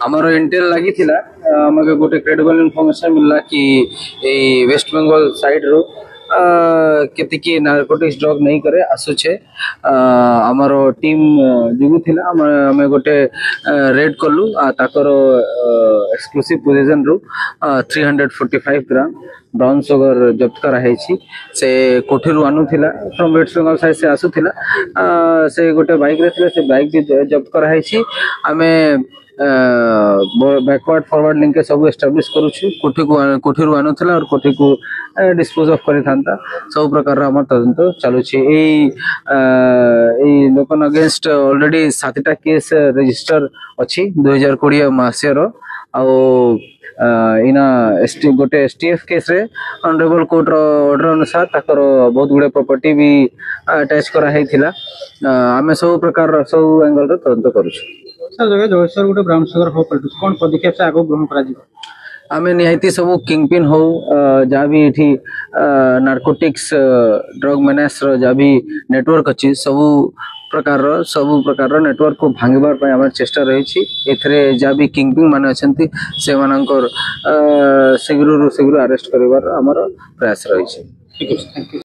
ଆମର इंटेल लगी थिला हमके गोटे क्रेडिबल इनफॉरमेशन मिलला कि ए वेस्ट बंगाल साइड रो केतिकी नारकोटिक्स ड्रग नहीं करे आसुछे हमर टीम जुगु थिला हमें गोटे रेड कलु ताकर एक्सक्लूसिव पोजीशन रो 345 ग्राम ब्राउन सुगर जब्त करा है से कोठीरू आनु थिला फ्रॉम वेस्ट बंगाल साइड से आसु थिला से गोटे बाइक रे थिला से बाइक भी जब्त करा है हमें बैकवर्ड फॉरवर्ड लिंक के सब एस्टाब्लिश करूछु कोठी रु आनुथला और कोठी को डिस्पोज ऑफ करि थांता सब प्रकार हमर तदंत चालू छी ए लोकन अगेंस्ट ऑलरेडी 7टा केस रजिस्टर अछि 2020 मासिया रो आ इना गोटे एसटीएफ केस रे ऑनरेबल कोर्ट रो ऑर्डर अनुसार ताकर बहुत गुडे प्रॉपर्टी भी अटैच करा हैथिला आमे सब प्रकार सब एंगल रो तदंत करूछु सर जगह जोशर गोटे ब्राउन सुगर हो पलटुछ कोन पदक्षेप से आगो ग्रहण करा जिवो आमे निहायती सब किंगपिन हो जा भी एठी नारकोटिक्स ड्रग मेनेस रो जा भी नेटवर्क अछि सब प्रकार नेटवर्क को भांगबार पय हमर चेष्टा रही छी एथरे जा भी किंगपिन माने अछंती से मानकर शीघ्र अरेस्ट करबार हमर प्रयास रही छी। ठीक है, थैंक यू।